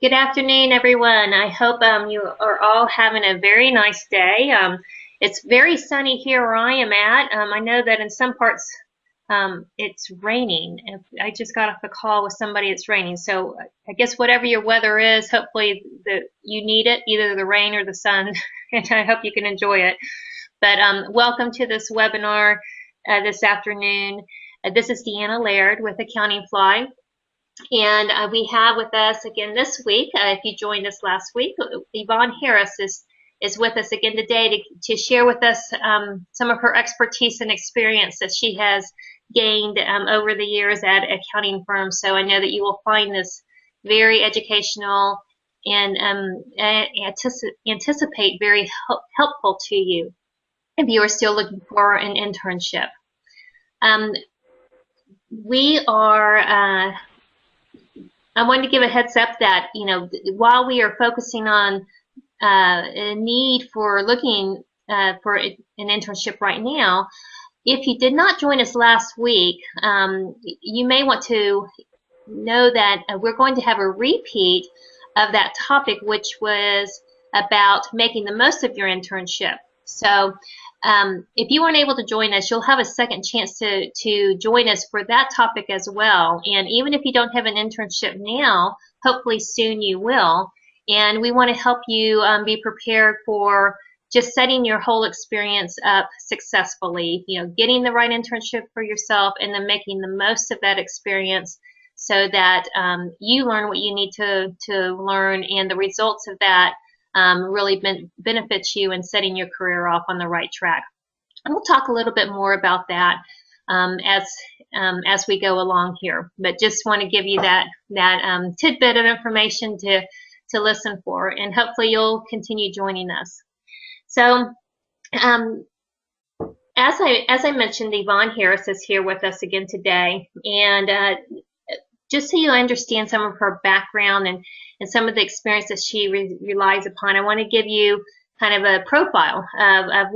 Good afternoon, everyone. I hope you are all having a very nice day. It's very sunny here where I am at. I know that in some parts it's raining. I just got off a call with somebody it's raining. So I guess whatever your weather is, hopefully you need it, either the rain or the sun, and I hope you can enjoy it. But welcome to this webinar this afternoon. This is Deanna Laird with Accounting Fly. And we have with us again this week, if you joined us last week, Yvonne Harris is with us again today to share with us some of her expertise and experience that she has gained over the years at accounting firms. So I know that you will find this very educational and anticipate very helpful to you if you are still looking for an internship. I wanted to give a heads up that, while we are focusing on a need for looking for an internship right now, if you did not join us last week, you may want to know that we're going to have a repeat of that topic, which was about making the most of your internship. So if you weren't able to join us, you'll have a second chance to join us for that topic as well. And even if you don't have an internship now, hopefully soon you will. And we want to help you be prepared for just setting your whole experience up successfully, getting the right internship for yourself and then making the most of that experience so that you learn what you need to learn, and the results of that really benefits you in setting your career off on the right track. And we'll talk a little bit more about that as we go along here. But just want to give you that tidbit of information to listen for, and hopefully you'll continue joining us. So as I mentioned, Yvonne Harris is here with us again today, and just so you understand some of her background and some of the experience that she relies upon, I want to give you kind of a profile of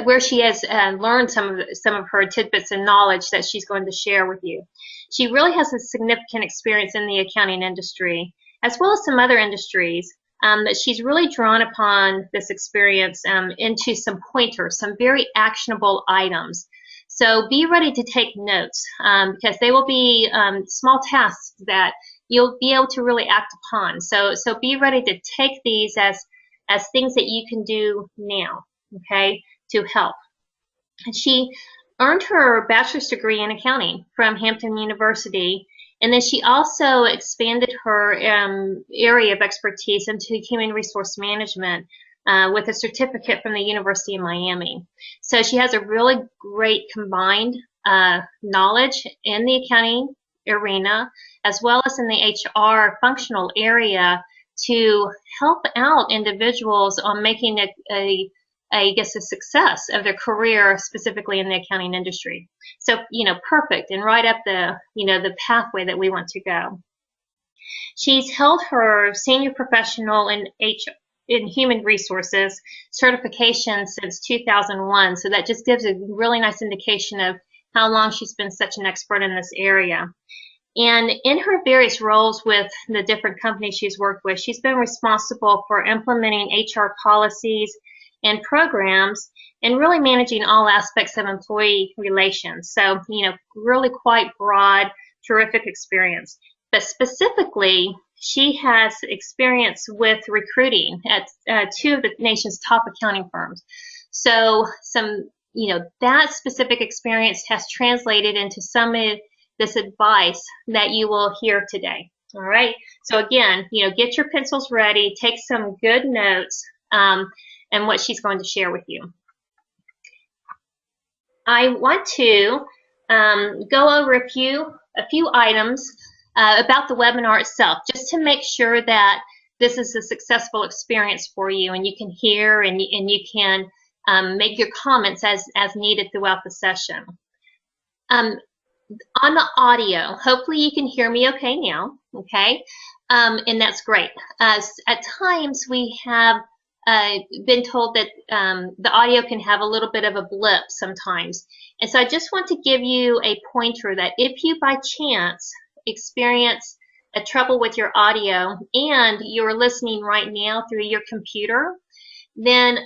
where she has learned some of her tidbits and knowledge that she's going to share with you. She really has a significant experience in the accounting industry, as well as some other industries, that she's really drawn upon this experience into some pointers, some very actionable items. So be ready to take notes, because they will be small tasks that you'll be able to really act upon. So be ready to take these as things that you can do now, okay, to help. And she earned her bachelor's degree in accounting from Hampton University, and then she also expanded her area of expertise into human resource management with a certificate from the University of Miami. So she has a really great combined knowledge in the accounting arena, as well as in the HR functional area, to help out individuals on making a success of their career, specifically in the accounting industry. So, perfect, and right up the pathway that we want to go. She's held her senior professional in human resources certification since 2001. So that just gives a really nice indication of how long she's been such an expert in this area. And in her various roles with the different companies she's worked with, she's been responsible for implementing HR policies and programs and really managing all aspects of employee relations. So, really quite broad, terrific experience. But specifically, she has experience with recruiting at two of the nation's top accounting firms. So that specific experience has translated into some of this advice that you will hear today. All right. So again, get your pencils ready, take some good notes, and what she's going to share with you. I want to go over a few items about the webinar itself, just to make sure that this is a successful experience for you, and you can hear and you can make your comments as needed throughout the session. On the audio, hopefully you can hear me okay now, okay? And that's great. At times we have been told that the audio can have a little bit of a blip sometimes. And so I just want to give you a pointer that if you by chance experience a trouble with your audio and you're listening right now through your computer, then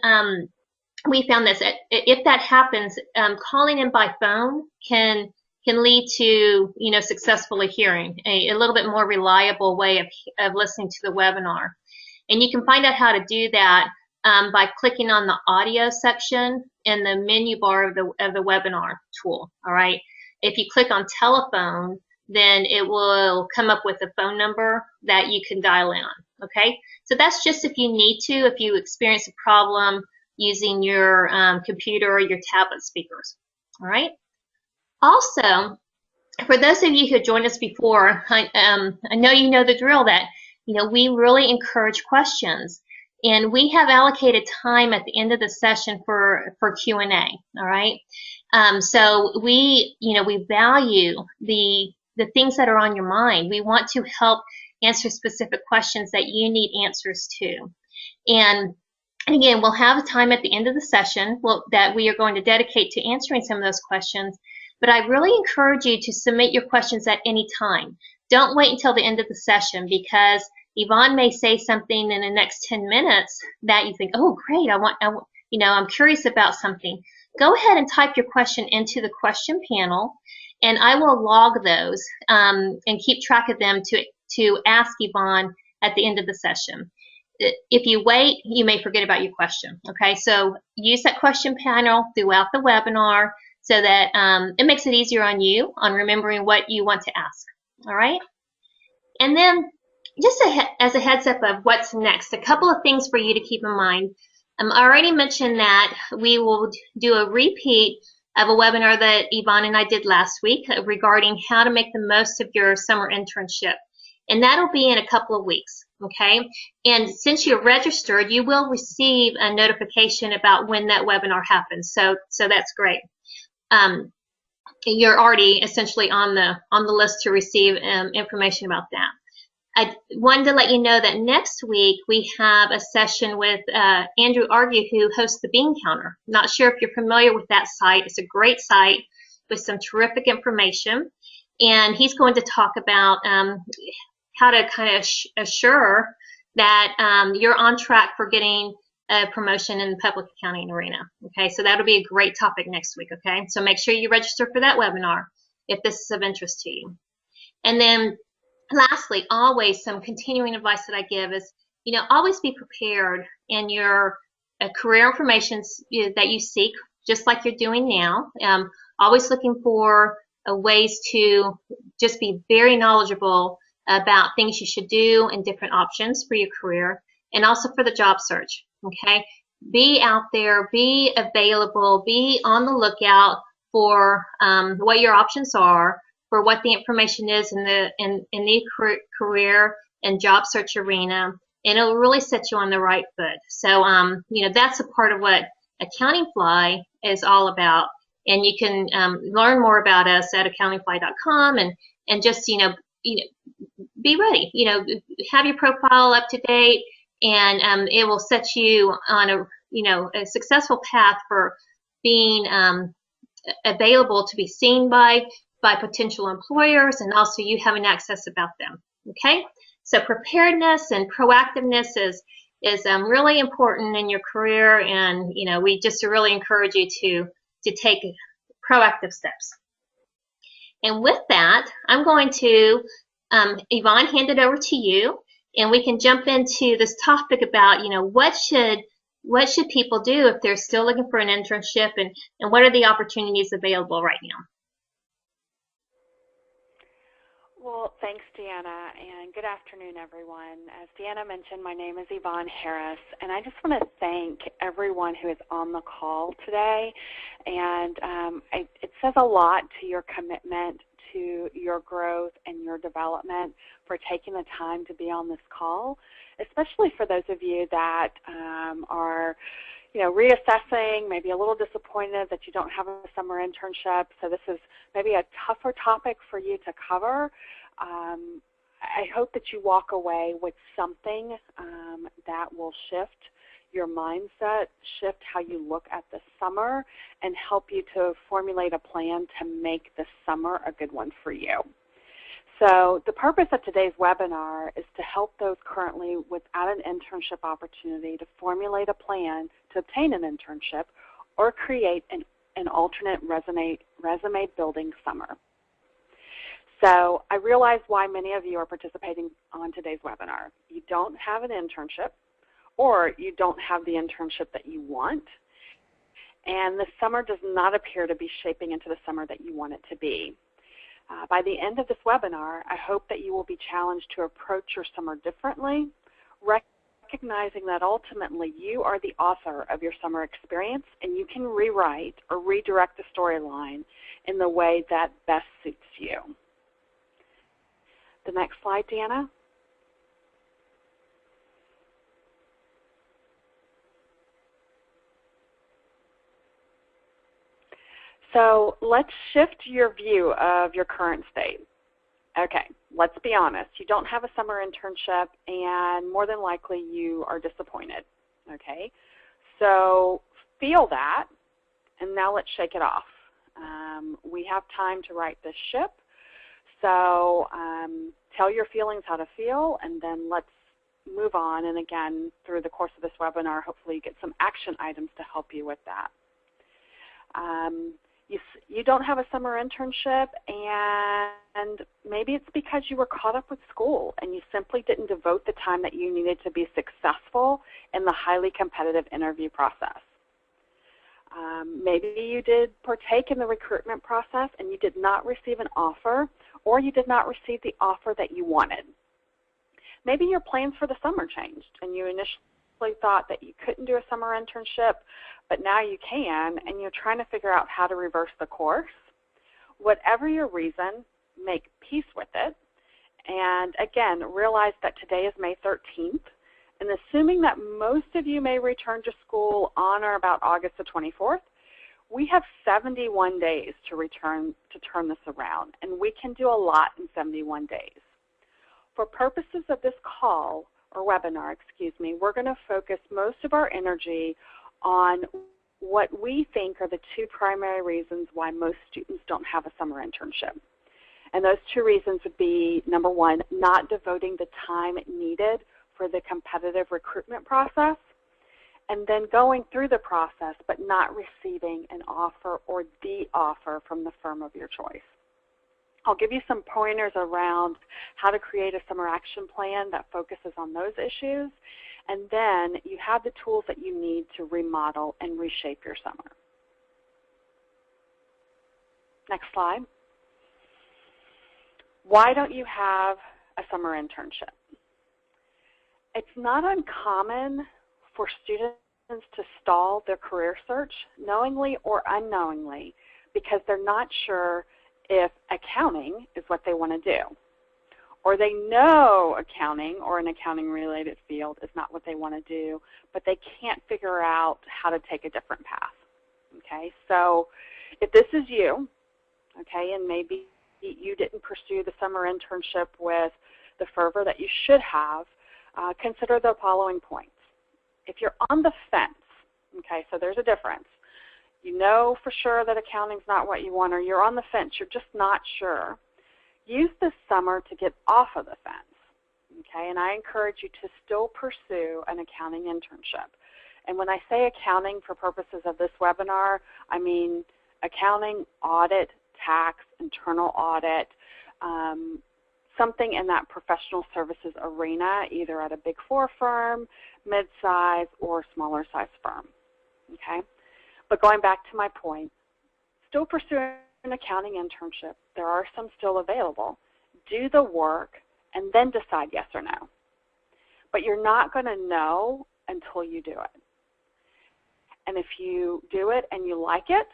we found this. If that happens, calling in by phone can lead to successfully hearing, a little bit more reliable way of listening to the webinar. And you can find out how to do that by clicking on the audio section in the menu bar of the webinar tool. All right. If you click on telephone, then it will come up with a phone number that you can dial in on. Okay. So that's just if you need to, if you experience a problem using your computer or your tablet speakers. All right. Also, for those of you who joined us before, I know you know the drill that we really encourage questions, and we have allocated time at the end of the session for Q&A. All right. So we value the things that are on your mind. We want to help answer specific questions that you need answers to, and again, we'll have time at the end of the session that we are going to dedicate to answering some of those questions. But I really encourage you to submit your questions at any time. Don't wait until the end of the session, because Yvonne may say something in the next 10 minutes that you think, oh, great, I'm curious about something. Go ahead and type your question into the question panel, and I will log those and keep track of them to ask Yvonne at the end of the session. If you wait, you may forget about your question. Okay, so use that question panel throughout the webinar, so that it makes it easier on you on remembering what you want to ask. All right. And then just as a heads up of what's next, a couple of things for you to keep in mind. I already mentioned that we will do a repeat of a webinar that Yvonne and I did last week regarding how to make the most of your summer internship. And that'll be in a couple of weeks. Okay. And since you're registered, you will receive a notification about when that webinar happens. So that's great. You're already essentially on the list to receive information about that. I wanted to let you know that next week we have a session with Andrew Argue, who hosts the Bean Counter. Not sure if you're familiar with that site. It's a great site with some terrific information, and he's going to talk about how to kind of assure that you're on track for getting a promotion in the public accounting arena. Okay, so that'll be a great topic next week. Okay, so make sure you register for that webinar if this is of interest to you. And then lastly, always some continuing advice that I give is, always be prepared in your career information that you seek, just like you're doing now. Always looking for ways to just be very knowledgeable about things you should do and different options for your career, and also for the job search. Okay, be out there, be available, be on the lookout for what your options are, for what the information is in the career and job search arena, and it'll really set you on the right foot. So that's a part of what Accounting Fly is all about, and you can learn more about us at accountingfly.com, and just be ready. Have your profile up to date, and it will set you on a successful path for being available to be seen by potential employers, and also you having access about them. Okay, so preparedness and proactiveness is really important in your career, and we just really encourage you to take proactive steps. And with that, I'm going to Yvonne, hand it over to you, and we can jump into this topic about what should people do if they're still looking for an internship, and what are the opportunities available right now. Well, thanks, Deanna, and good afternoon, everyone. As Deanna mentioned, my name is Yvonne Harris, and I just want to thank everyone who is on the call today. And it says a lot to your commitment to your growth and your development for taking the time to be on this call, especially for those of you that are reassessing, maybe a little disappointed that you don't have a summer internship. So this is maybe a tougher topic for you to cover. I hope that you walk away with something that will shift your mindset, shift how you look at the summer, and help you to formulate a plan to make the summer a good one for you. So the purpose of today's webinar is to help those currently without an internship opportunity to formulate a plan to obtain an internship or create an alternate resume building summer. So I realize why many of you are participating on today's webinar. You don't have an internship, or you don't have the internship that you want, and the summer does not appear to be shaping into the summer that you want it to be. By the end of this webinar, I hope that you will be challenged to approach your summer differently, recognizing that ultimately you are the author of your summer experience, and you can rewrite or redirect the storyline in the way that best suits you. The next slide, Deanna. So let's shift your view of your current state. Okay, let's be honest. You don't have a summer internship, and more than likely you are disappointed. Okay, so feel that, and now let's shake it off. We have time to right this ship. So tell your feelings how to feel, and then let's move on. And again, through the course of this webinar, hopefully you get some action items to help you with that. You don't have a summer internship, and maybe it's because you were caught up with school and you simply didn't devote the time that you needed to be successful in the highly competitive interview process. Maybe you did partake in the recruitment process and you did not receive an offer, or you did not receive the offer that you wanted. Maybe your plans for the summer changed and you initially thought that you couldn't do a summer internship, but now you can, and you're trying to figure out how to reverse the course. Whatever your reason, make peace with it. And again, realize that today is May 13th, and assuming that most of you may return to school on or about August the 24th, we have 71 days to turn this around, and we can do a lot in 71 days. For purposes of this call, or webinar, excuse me, we're going to focus most of our energy on what we think are the two primary reasons why most students don't have a summer internship. And those two reasons would be, number one, not devoting the time needed for the competitive recruitment process, and then going through the process but not receiving an offer or the offer from the firm of your choice. I'll give you some pointers around how to create a summer action plan that focuses on those issues, and then you have the tools that you need to remodel and reshape your summer. Next slide. Why don't you have a summer internship? It's not uncommon for students to stall their career search, knowingly or unknowingly, because they're not sure if accounting is what they want to do, or they know accounting or an accounting-related field is not what they want to do, but they can't figure out how to take a different path. Okay, so if this is you, okay, and maybe you didn't pursue the summer internship with the fervor that you should have, consider the following points. If you're on the fence, okay, so there's a difference. You know for sure that accounting's not what you want, or you're on the fence, you're just not sure. Use this summer to get off of the fence, okay? And I encourage you to still pursue an accounting internship. And when I say accounting for purposes of this webinar, I mean accounting, audit, tax, internal audit, something in that professional services arena, either at a Big Four firm, mid-size, or smaller size firm, okay? But going back to my point, still pursue an accounting internship. There are some still available. Do the work and then decide yes or no. But you're not going to know until you do it. And if you do it and you like it,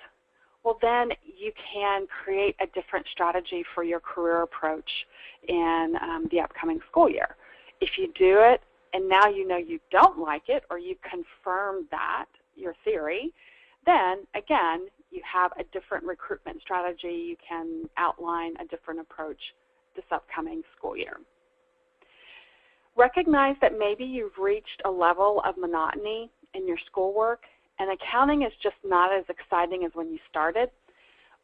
well, then you can create a different strategy for your career approach in the upcoming school year. If you do it and now you know you don't like it, or you confirm that, your theory, then again, you have a different recruitment strategy. You can outline a different approach this upcoming school year. Recognize that maybe you've reached a level of monotony in your schoolwork, and accounting is just not as exciting as when you started.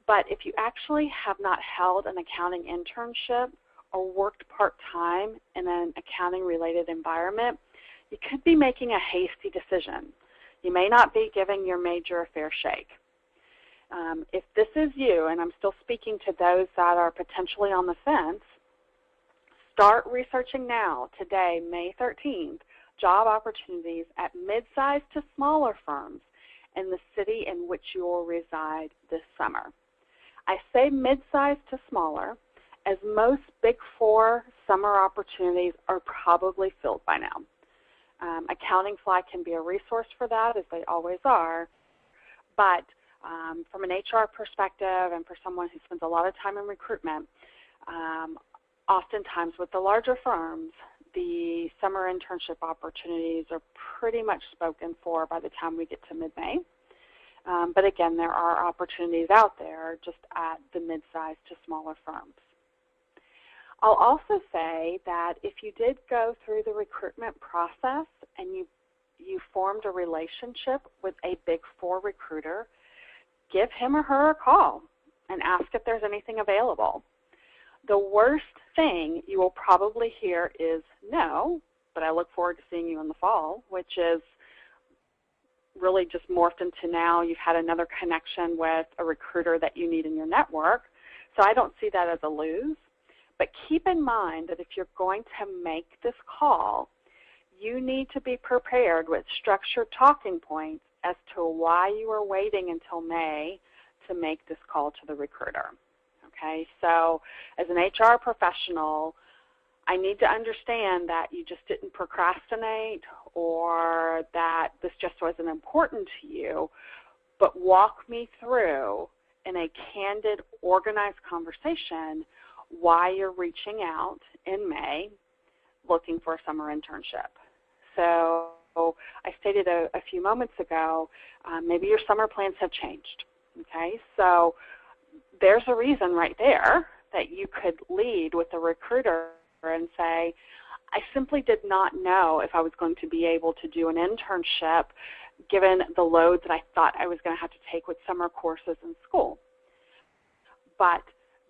But if you actually have not held an accounting internship, or worked part-time in an accounting-related environment, you could be making a hasty decision. You may not be giving your major a fair shake. If this is you, and I'm still speaking to those that are potentially on the fence, start researching now, today, May 13th, job opportunities at mid-sized to smaller firms in the city in which you will reside this summer. I say mid-sized to smaller, as most Big Four summer opportunities are probably filled by now. Accounting Fly can be a resource for that, as they always are, but from an HR perspective and for someone who spends a lot of time in recruitment, oftentimes with the larger firms, the summer internship opportunities are pretty much spoken for by the time we get to mid-May. But again, there are opportunities out there just at the mid-sized to smaller firms. I'll also say that if you did go through the recruitment process and you formed a relationship with a Big Four recruiter, give him or her a call and ask if there's anything available. The worst thing you will probably hear is no, but I look forward to seeing you in the fall, which is really just morphed into now you've had another connection with a recruiter that you need in your network. So I don't see that as a lose. But keep in mind that if you're going to make this call, you need to be prepared with structured talking points as to why you are waiting until May to make this call to the recruiter. Okay, so as an HR professional, I need to understand that you just didn't procrastinate or that this just wasn't important to you, but walk me through in a candid, organized conversation why you're reaching out in May looking for a summer internship. So I stated a few moments ago, maybe your summer plans have changed. Okay, so there's a reason right there that you could lead with a recruiter and say, I simply did not know if I was going to be able to do an internship given the load that I thought I was going to have to take with summer courses in school. But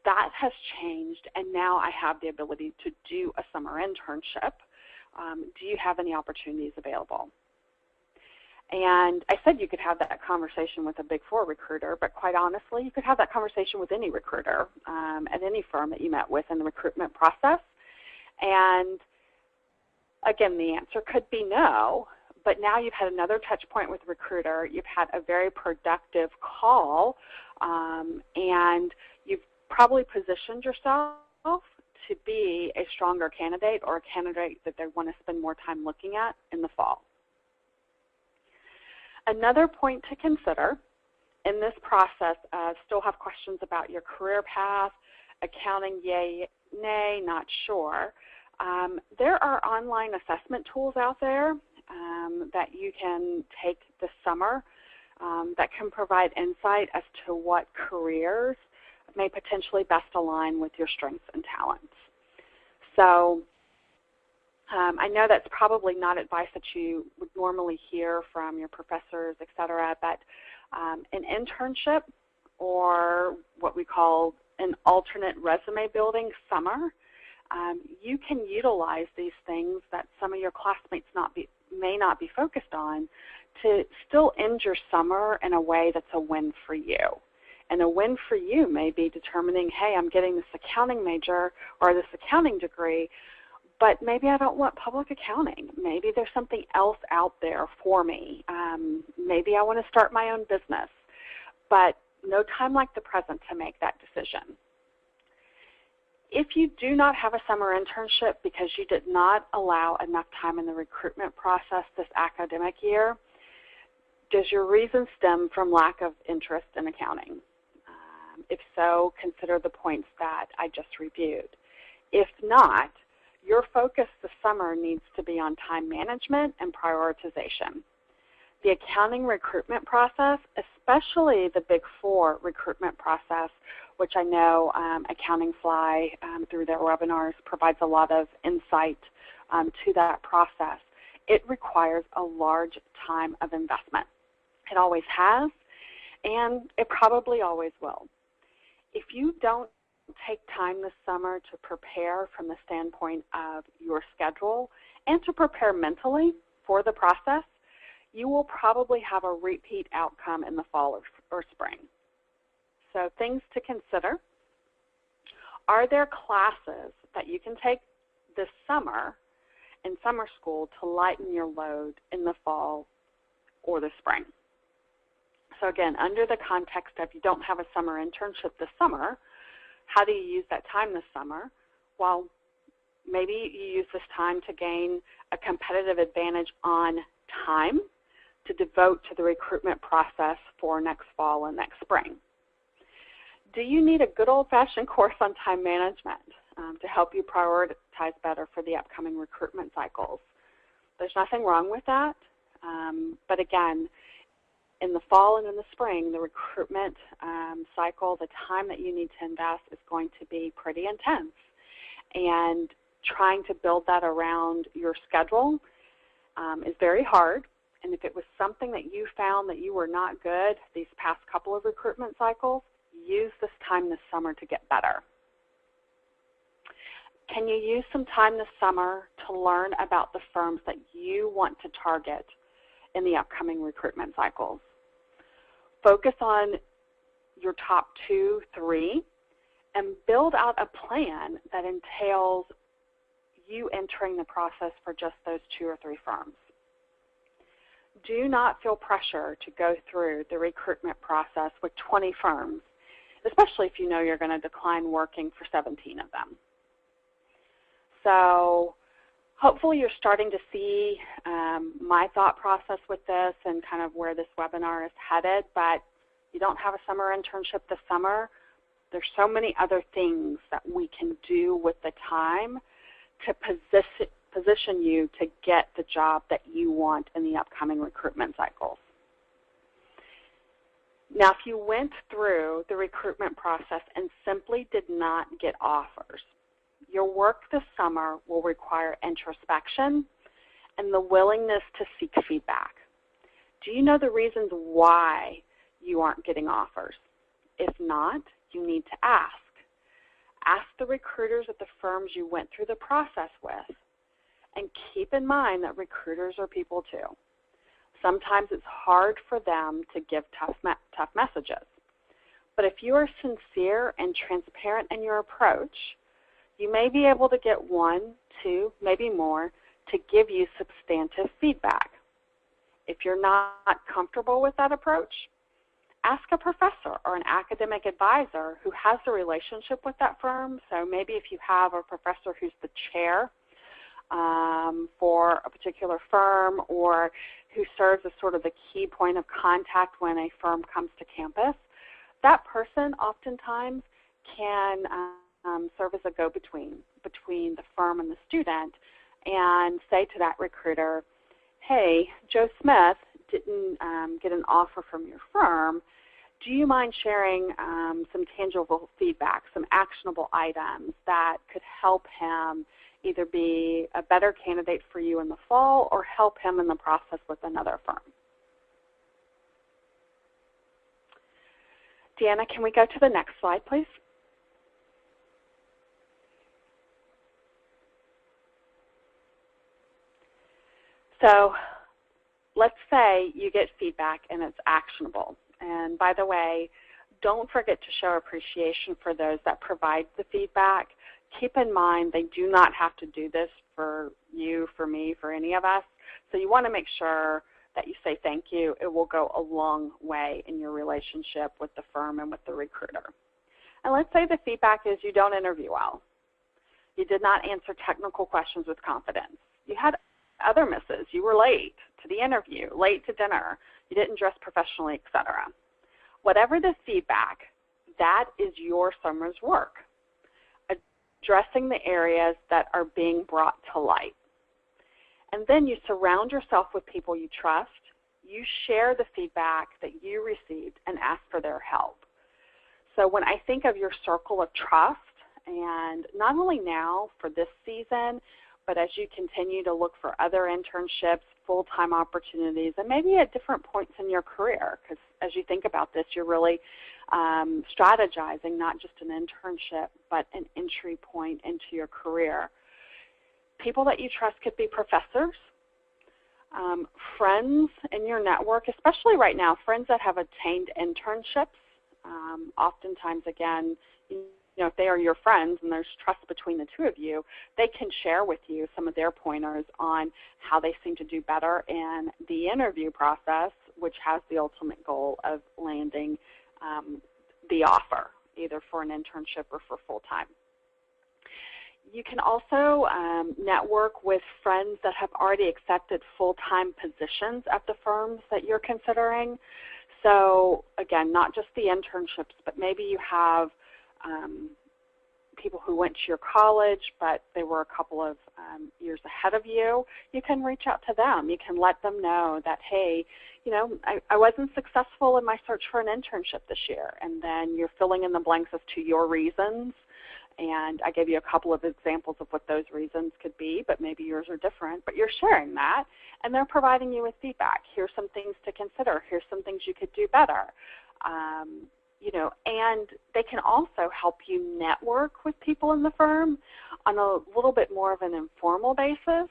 that has changed, and now I have the ability to do a summer internship. Do you have any opportunities available? And I said you could have that conversation with a Big Four recruiter, but quite honestly, you could have that conversation with any recruiter at any firm that you met with in the recruitment process. And again, the answer could be no, but now you've had another touch point with the recruiter. You've had a very productive call, and you've probably positioned yourself to be a stronger candidate or a candidate that they want to spend more time looking at in the fall. Another point to consider in this process of still have questions about your career path, accounting, yay, nay, not sure. There are online assessment tools out there that you can take this summer that can provide insight as to what careers may potentially best align with your strengths and talents. So I know that's probably not advice that you would normally hear from your professors, et cetera, but an internship or what we call an alternate resume building summer, you can utilize these things that some of your classmates may not be focused on to still end your summer in a way that's a win for you. And a win for you may be determining, hey, I'm getting this accounting major or this accounting degree, but maybe I don't want public accounting. Maybe there's something else out there for me. Maybe I want to start my own business, but no time like the present to make that decision. If you do not have a summer internship because you did not allow enough time in the recruitment process this academic year, does your reason stem from lack of interest in accounting? If so, consider the points that I just reviewed. If not, your focus this summer needs to be on time management and prioritization. The accounting recruitment process, especially the Big Four recruitment process, which I know Accounting Fly through their webinars provides a lot of insight to that process. It requires a large time of investment. It always has, and it probably always will. If you don't take time this summer to prepare from the standpoint of your schedule and to prepare mentally for the process, you will probably have a repeat outcome in the fall or spring. So things to consider. Are there classes that you can take this summer in summer school to lighten your load in the fall or the spring? So again, under the context of you don't have a summer internship this summer, how do you use that time this summer? Well, maybe you use this time to gain a competitive advantage on time to devote to the recruitment process for next fall and next spring. Do you need a good old-fashioned course on time management to help you prioritize better for the upcoming recruitment cycles? There's nothing wrong with that, but again, in the fall and in the spring, the recruitment cycle, the time that you need to invest is going to be pretty intense. And trying to build that around your schedule is very hard. And if it was something that you found that you were not good these past couple of recruitment cycles, use this time this summer to get better. Can you use some time this summer to learn about the firms that you want to target in the upcoming recruitment cycles? Focus on your top 2, 3, and build out a plan that entails you entering the process for just those 2 or 3 firms. Do not feel pressure to go through the recruitment process with 20 firms, especially if you know you're going to decline working for 17 of them. So hopefully you're starting to see my thought process with this and kind of where this webinar is headed, but you don't have a summer internship this summer. There's so many other things that we can do with the time to position you to get the job that you want in the upcoming recruitment cycles. Now, if you went through the recruitment process and simply did not get offers, your work this summer will require introspection and the willingness to seek feedback. Do you know the reasons why you aren't getting offers? If not, you need to ask. Ask the recruiters at the firms you went through the process with, and keep in mind that recruiters are people too. Sometimes it's hard for them to give tough messages. But if you are sincere and transparent in your approach, you may be able to get 1, 2, maybe more to give you substantive feedback. If you're not comfortable with that approach, ask a professor or an academic advisor who has a relationship with that firm. So maybe if you have a professor who's the chair for a particular firm or who serves as sort of the key point of contact when a firm comes to campus, that person oftentimes can serve as a go-between between the firm and the student and say to that recruiter, hey, Joe Smith didn't get an offer from your firm. Do you mind sharing some tangible feedback, some actionable items that could help him either be a better candidate for you in the fall or help him in the process with another firm? Deanna, can we go to the next slide, please? So let's say you get feedback and it's actionable. And by the way, don't forget to show appreciation for those that provide the feedback. Keep in mind they do not have to do this for you, for me, for any of us. So you want to make sure that you say thank you. It will go a long way in your relationship with the firm and with the recruiter. And let's say the feedback is you don't interview well. You did not answer technical questions with confidence. You had other misses. You were late to the interview, late to dinner. You didn't dress professionally, etc. Whatever the feedback, that is your summer's work, addressing the areas that are being brought to light. And then you surround yourself with people you trust. You share the feedback that you received and ask for their help. So when I think of your circle of trust, and not only now for this season, but as you continue to look for other internships, full-time opportunities, and maybe at different points in your career, because as you think about this, you're really strategizing not just an internship, but an entry point into your career. People that you trust could be professors, friends in your network, especially right now, friends that have attained internships. Oftentimes, again, if they are your friends and there's trust between the two of you, they can share with you some of their pointers on how they seem to do better in the interview process, which has the ultimate goal of landing the offer, either for an internship or for full-time. You can also network with friends that have already accepted full-time positions at the firms that you're considering. So again, not just the internships, but maybe you have people who went to your college, but they were a couple of years ahead of you. You can reach out to them. You can let them know that, hey, I wasn't successful in my search for an internship this year, and then you're filling in the blanks as to your reasons. And I gave you a couple of examples of what those reasons could be, but maybe yours are different. But you're sharing that, and they're providing you with feedback. Here's some things to consider. Here's some things you could do better. And they can also help you network with people in the firm on a little bit more of an informal basis.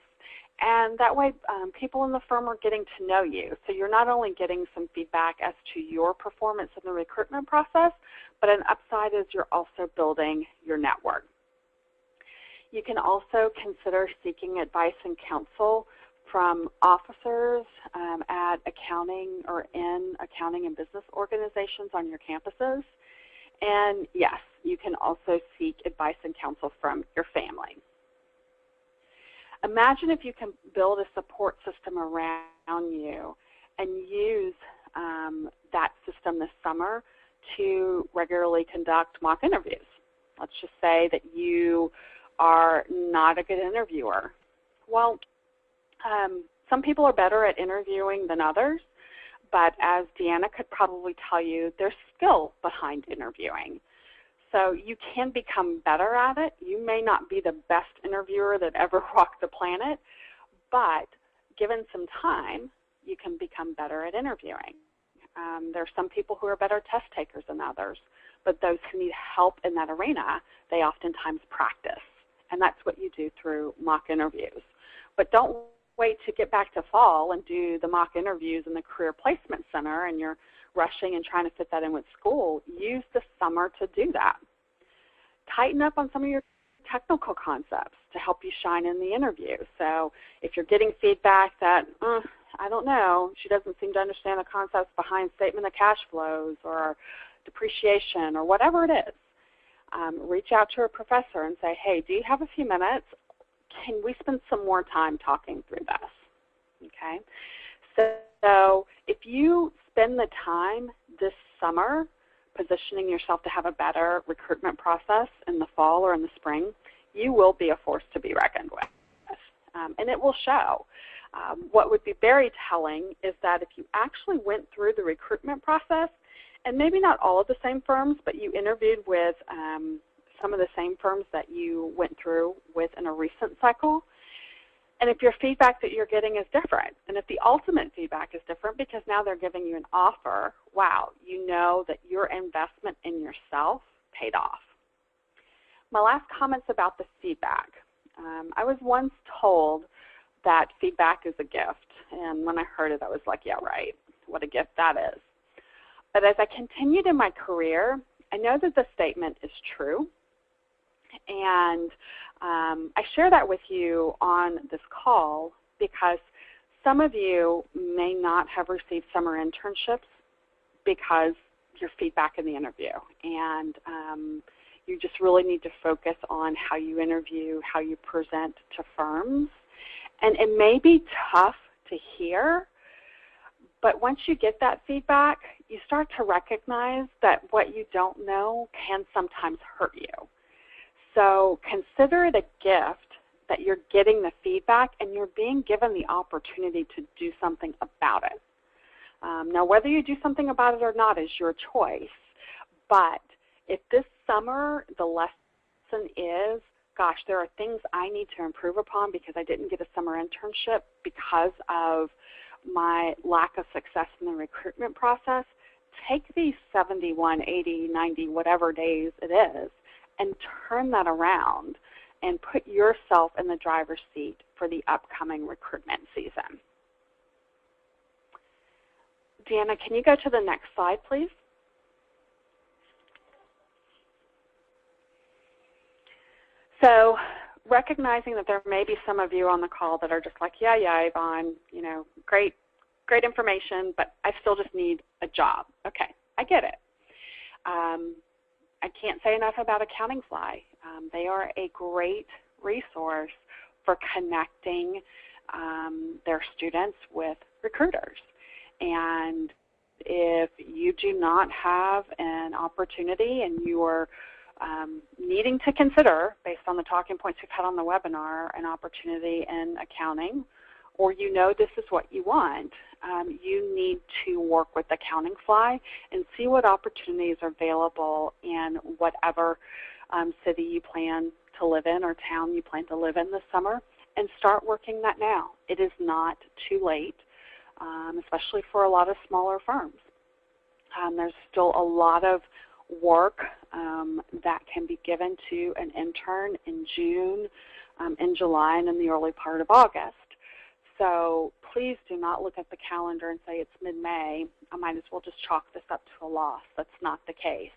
And that way, people in the firm are getting to know you. So you're not only getting some feedback as to your performance in the recruitment process, but an upside is you're also building your network. You can also consider seeking advice and counsel from officers at accounting or in accounting and business organizations on your campuses. And yes, you can also seek advice and counsel from your family. Imagine if you can build a support system around you and use that system this summer to regularly conduct mock interviews. Let's just say that you are not a good interviewer. Well, some people are better at interviewing than others, but as Deanna could probably tell you, there's skill behind interviewing. So you can become better at it. You may not be the best interviewer that ever walked the planet, but given some time, you can become better at interviewing. There are some people who are better test takers than others, but those who need help in that arena, they oftentimes practice, and that's what you do through mock interviews. But don't wait to get back to fall and do the mock interviews in the Career Placement Center and you're rushing and trying to fit that in with school. Use the summer to do that. Tighten up on some of your technical concepts to help you shine in the interview. So if you're getting feedback that, I don't know, she doesn't seem to understand the concepts behind statement of cash flows or depreciation or whatever it is, reach out to a professor and say, hey, do you have a few minutes? Can we spend some more time talking through this? Okay. So if you spend the time this summer positioning yourself to have a better recruitment process in the fall or in the spring, you will be a force to be reckoned with, and it will show. What would be very telling is that if you actually went through the recruitment process, and maybe not all of the same firms, but you interviewed with some of the same firms that you went through with in a recent cycle, and if your feedback that you're getting is different, and if the ultimate feedback is different because now they're giving you an offer, wow, you know that your investment in yourself paid off. My last comment's about the feedback. I was once told that feedback is a gift, and when I heard it, I was like, yeah, right, what a gift that is. But as I continued in my career, I know that the statement is true, and I share that with you on this call because some of you may not have received summer internships because your feedback in the interview, and you just really need to focus on how you interview, how you present to firms. And it may be tough to hear, but once you get that feedback, you start to recognize that what you don't know can sometimes hurt you. So consider it a gift that you're getting the feedback and you're being given the opportunity to do something about it. Now, whether you do something about it or not is your choice, but if this summer the lesson is, gosh, there are things I need to improve upon because I didn't get a summer internship because of my lack of success in the recruitment process, take these 71, 80, 90, whatever days it is, and turn that around and put yourself in the driver's seat for the upcoming recruitment season. Deanna, can you go to the next slide, please? So recognizing that there may be some of you on the call that are just like, yeah, Yvonne, you know, great information, but I still just need a job. Okay, I get it. I can't say enough about Accounting Fly. They are a great resource for connecting their students with recruiters. And if you do not have an opportunity and you are needing to consider, based on the talking points we've had on the webinar, an opportunity in accounting, or you know this is what you want, you need to work with Accounting Fly and see what opportunities are available in whatever city you plan to live in or town you plan to live in this summer, and start working that now. It is not too late, especially for a lot of smaller firms. There's still a lot of work that can be given to an intern in June, in July, and in the early part of August. So please do not look at the calendar and say it's mid-May. I might as well just chalk this up to a loss. That's not the case.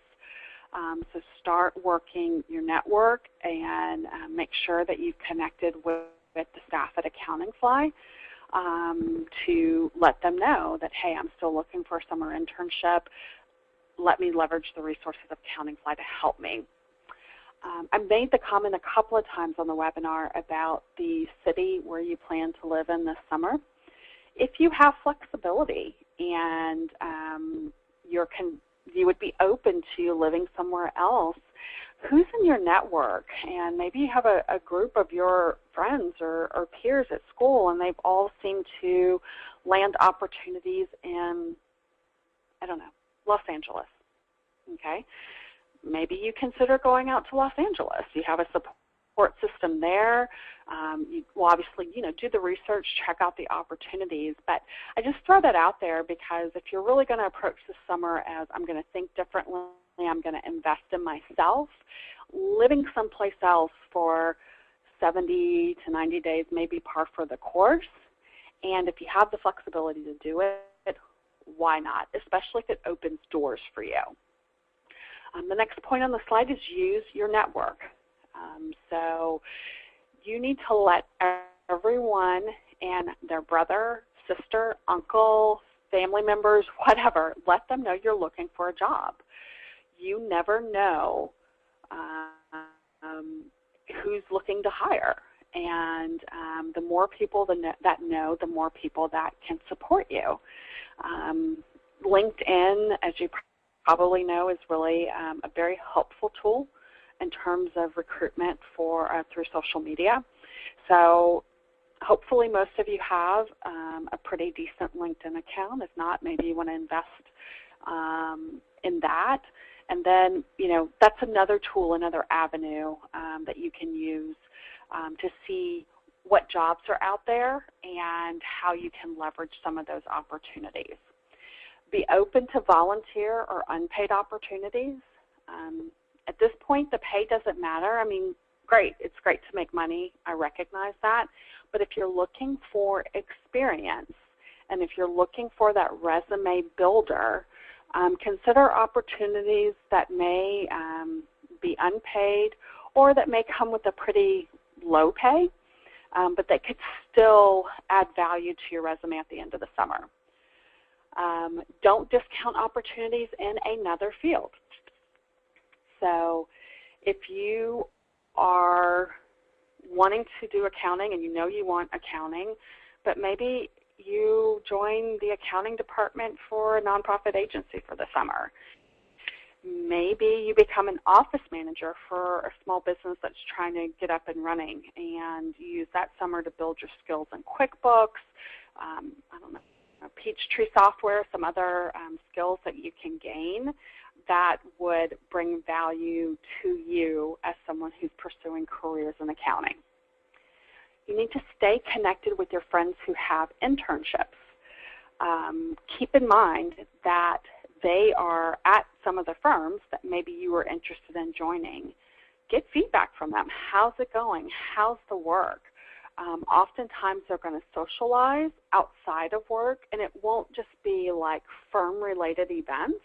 So start working your network and make sure that you've connected with the staff at Accounting Fly to let them know that, hey, I'm still looking for a summer internship. Let me leverage the resources of Accounting Fly to help me. I made the comment a couple of times on the webinar about the city where you plan to live in this summer. If you have flexibility and you would be open to living somewhere else, who's in your network? And maybe you have a group of your friends or peers at school, and they've all seemed to land opportunities in, I don't know, Los Angeles, okay? Maybe you consider going out to Los Angeles. You have a support system there. You will obviously, do the research, check out the opportunities. But I just throw that out there because if you're really going to approach the summer as I'm going to think differently, I'm going to invest in myself, living someplace else for 70 to 90 days may be par for the course. And if you have the flexibility to do it, why not, especially if it opens doors for you. The next point on the slide is use your network. So you need to let everyone and their brother, sister, uncle, family members, whatever, let them know you're looking for a job. You never know who's looking to hire. And the more people that know, the more people that can support you. LinkedIn, as you probably know, is really a very helpful tool in terms of recruitment for through social media. So hopefully most of you have a pretty decent LinkedIn account. If not, maybe you want to invest in that. And then, that's another tool, another avenue that you can use to see what jobs are out there and how you can leverage some of those opportunities. Be open to volunteer or unpaid opportunities. At this point, the pay doesn't matter. I mean, great, it's great to make money. I recognize that. But if you're looking for experience and if you're looking for that resume builder, consider opportunities that may be unpaid or that may come with a pretty low pay, but that could still add value to your resume at the end of the summer. Don't discount opportunities in another field. So if you are wanting to do accounting and you know you want accounting, but maybe you join the accounting department for a nonprofit agency for the summer. Maybe you become an office manager for a small business that's trying to get up and running, and you use that summer to build your skills in QuickBooks, I don't know, Peachtree software, some other skills that you can gain that would bring value to you as someone who's pursuing careers in accounting. You need to stay connected with your friends who have internships. Keep in mind that they are at some of the firms that maybe you were interested in joining. Get feedback from them. How's it going? How's the work? Oftentimes they're going to socialize outside of work, and it won't just be like firm-related events.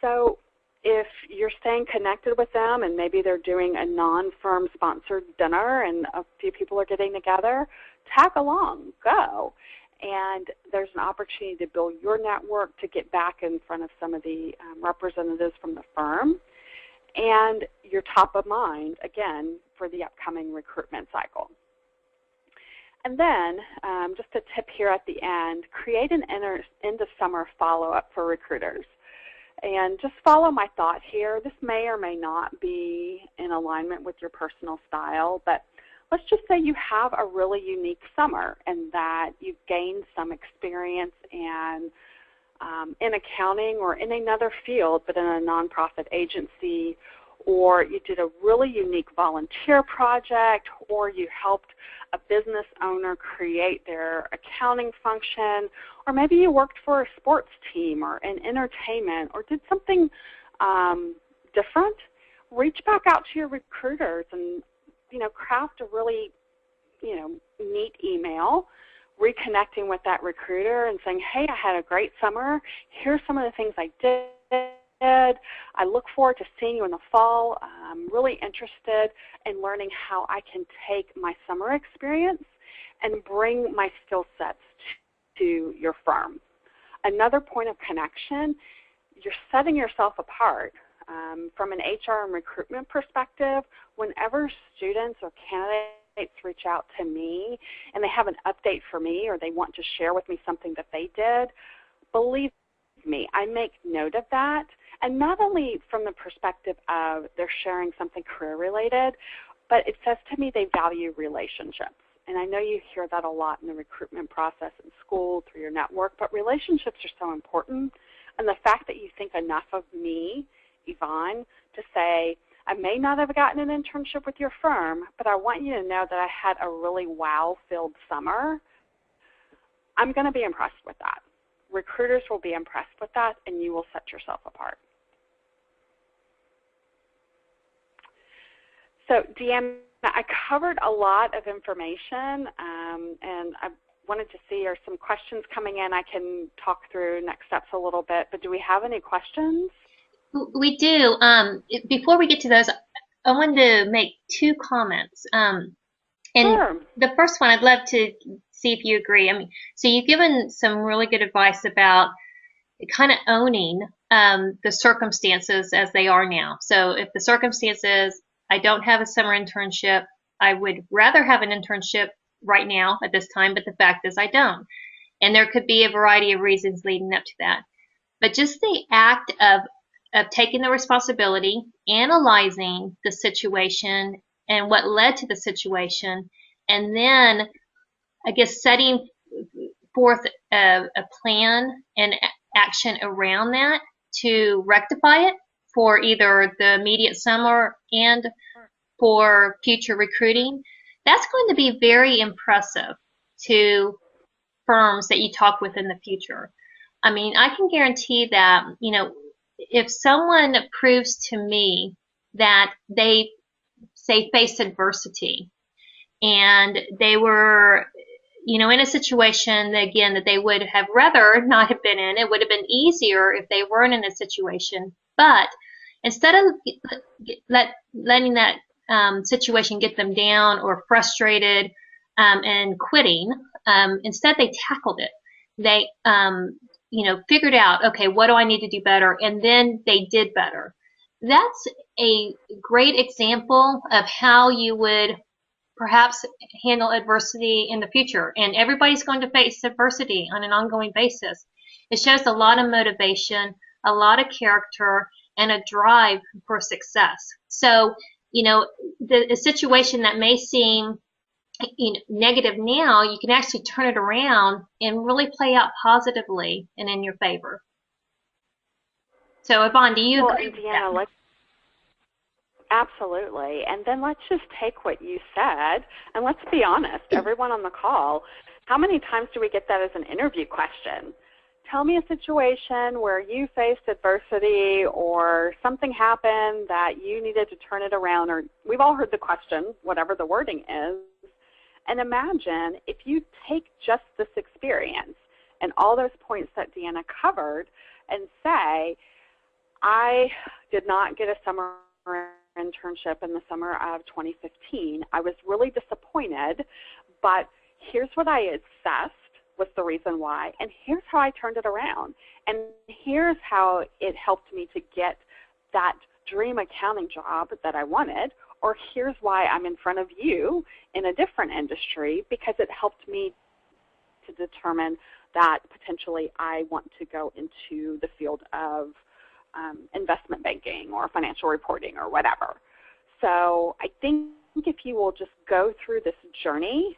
So if you're staying connected with them and maybe they're doing a non-firm sponsored dinner and a few people are getting together, tag along, go. And there's an opportunity to build your network, to get back in front of some of the representatives from the firm. And you're top of mind, again, for the upcoming recruitment cycle. And then, just a tip here at the end, create an end of summer follow-up for recruiters. And just follow my thought here. This may or may not be in alignment with your personal style, but let's just say you have a really unique summer and that you've gained some experience in accounting or in another field, but in a nonprofit agency, or you did a really unique volunteer project, or you helped a business owner create their accounting function, or maybe you worked for a sports team or in entertainment or did something different. Reach back out to your recruiters and, craft a really, neat email, reconnecting with that recruiter and saying, hey, I had a great summer. Here's some of the things I did. I look forward to seeing you in the fall. I'm really interested in learning how I can take my summer experience and bring my skill sets to your firm. Another point of connection, you're setting yourself apart. From an HR and recruitment perspective, whenever students or candidates reach out to me and they have an update for me or they want to share with me something that they did, believe me, I make note of that. And not only from the perspective of they're sharing something career-related, but it says to me they value relationships. And I know you hear that a lot in the recruitment process in school, through your network, but relationships are so important. And the fact that you think enough of me, Yvonne, to say, I may not have gotten an internship with your firm, but I want you to know that I had a really wow-filled summer, I'm going to be impressed with that. Recruiters will be impressed with that, and you will set yourself apart. So, Deanna, I covered a lot of information, and I wanted to see, are some questions coming in? I can talk through next steps a little bit, but do we have any questions? We do. Before we get to those, I wanted to make two comments. And sure. The first one, I'd love to see if you agree. So you've given some really good advice about kind of owning the circumstances as they are now. So if the circumstances, I don't have a summer internship, I would rather have an internship right now at this time, but the fact is I don't. And there could be a variety of reasons leading up to that. But just the act of taking the responsibility, analyzing the situation and what led to the situation, and then, I guess, setting forth a plan and action around that to rectify it for either the immediate summer and for future recruiting, that's going to be very impressive to firms that you talk with in the future. I can guarantee that, if someone proves to me that they, say, faced adversity and they were, in a situation, again, that they would have rather not have been in, it would have been easier if they weren't in a situation, but instead of letting that situation get them down or frustrated and quitting, instead they tackled it. They figured out, okay, what do I need to do better? And then they did better. That's a great example of how you would perhaps handle adversity in the future. And everybody's going to face adversity on an ongoing basis. It shows a lot of motivation, a lot of character, and a drive for success. So, the situation that may seem negative now, you can actually turn it around and really play out positively and in your favor. So, Yvonne, do you agree with that? Absolutely. And then let's just take what you said, and let's be honest, everyone on the call, how many times do we get that as an interview question? tell me a situation where you faced adversity or something happened that you needed to turn it around, or we've all heard the question, whatever the wording is. And imagine if you take just this experience and all those points that Deanna covered and say, I did not get a summer internship in the summer of 2015. I was really disappointed, but here's what I assessed was the reason why, and here's how I turned it around, and here's how it helped me to get that dream accounting job that I wanted, or here's why I'm in front of you in a different industry, because it helped me to determine that potentially I want to go into the field of investment banking or financial reporting or whatever. So I think if you will just go through this journey